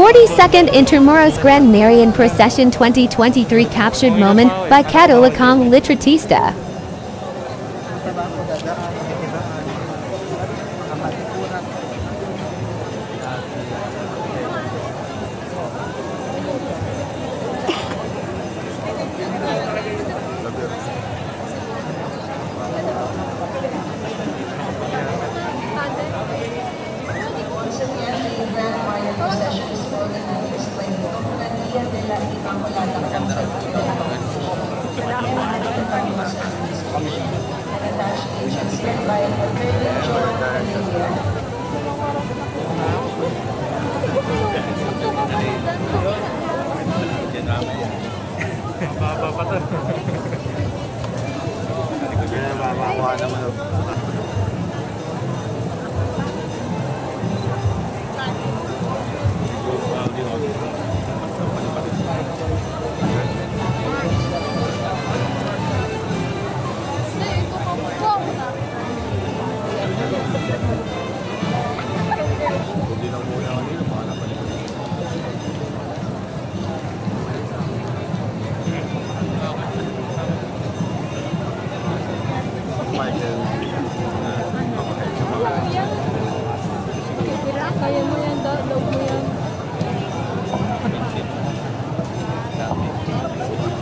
42nd Intramuros Grand Marian Procession 2023 captured moment by Catolacom Litratista.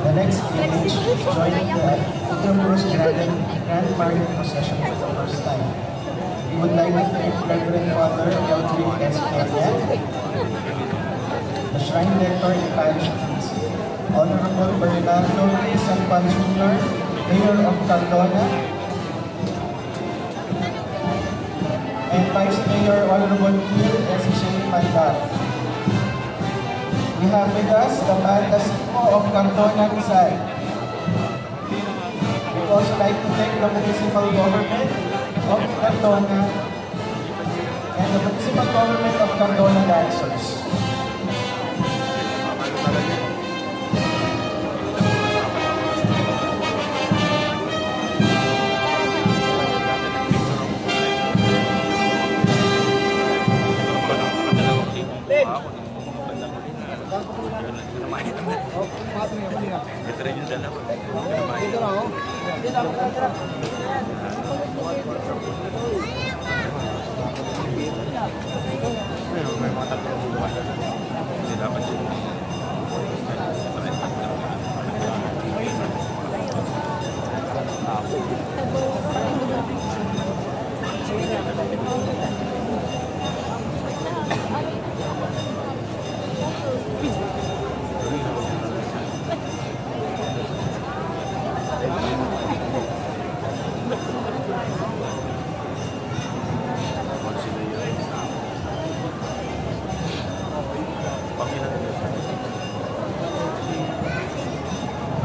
The next image is joining the Intramuros Grand Marian Procession for the first time. We would like to thank Reverend Father Eldrick S. Peña, the Shrine Director and Parish Priest, Honorable Bernardo A. Sanpan Jr., Mayor of Cardona, and Vice Mayor Honorable Gil S. J. Mandar. We have with us the Banda Simo of Cardona Rizal. We would also like to thank the municipal government of Cardona and the municipal government of Cardona Dancers.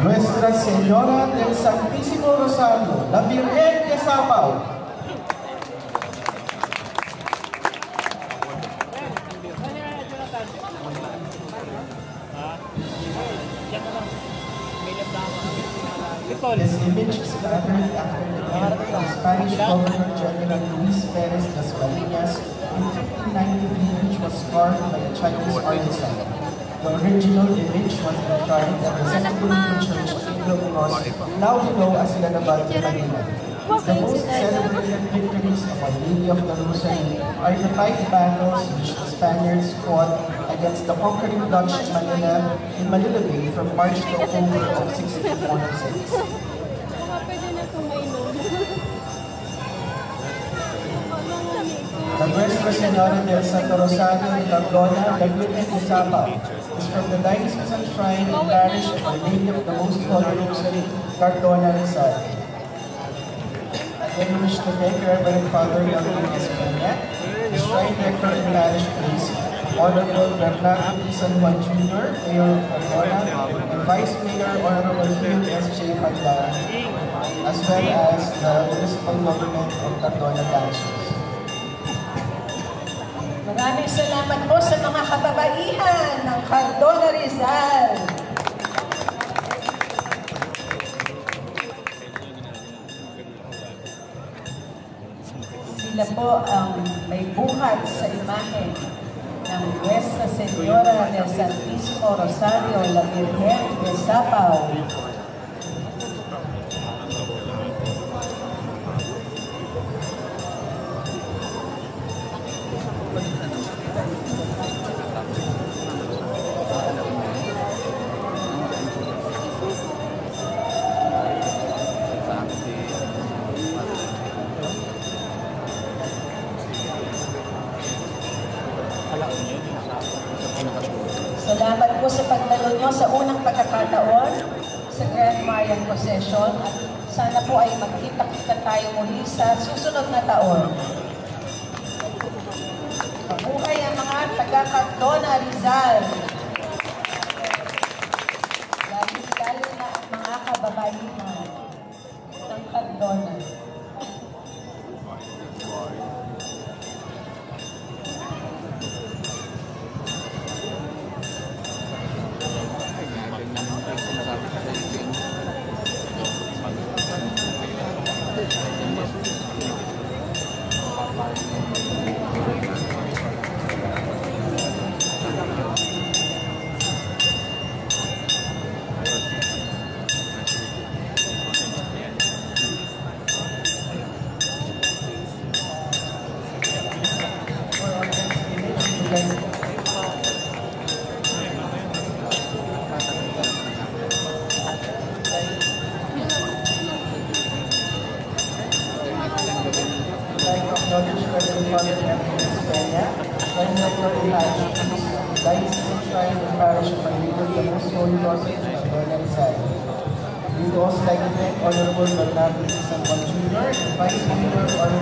Nuestra Señora del Santísimo Rosario, la Virgen de Sabao. This image is gathered after the death of Spanish Governor General Luis Perez das Valinas in 1593, which was carved by a Chinese artisan. The original image was enshrined at the St. Benito Church Cathedral Cross, now below as Lanabal, Manila. The most celebrated victories of Our Lady of the Rosary are the 5 battles which the Spaniards fought against the conquering Dutch in Manila Bay from March to October of 1646. The Nuestra Señora del Santo Rosario in Cardona, the Virgen de Sabao, is from the Diocesan Shrine and Parish of Our Lady of the Most Holy Rosary, Cardona, Rizal. Again, we wish to thank Reverend Father Eldrick S. Peña, the Shrine Director and Parish Priest, Honorable Bernardo A. Sanpan Jr., Mayor of Cardona, and Vice Mayor Honorable Gil S. J. Mandar, as well as the municipal government of Cardona Dancers. Maraming salamat po sa mga kababaihan ng Cardona Rizal. Sila po ang may buhat sa imahe ng West sa Señora del Santísimo Rosario, la Virgen de Sapao. Salamat po sa pagdalo nyo sa unang pagkakataon sa Grand Marian Procession at sana po ay magkita-kita tayo muli sa susunod na taon. Mabuhay ang mga taga-Cardona, Rizal. Lalo na ang mga kababaihan ng Cardona. Acknowledge President Father Anthony Peña, Line Network International, Diocese Shrine and Parish of Manila, the Most Holy Rosary of Cardona Rizal. We would also like to thank Honorable Bernardo San Juan Jr., Vice Mayor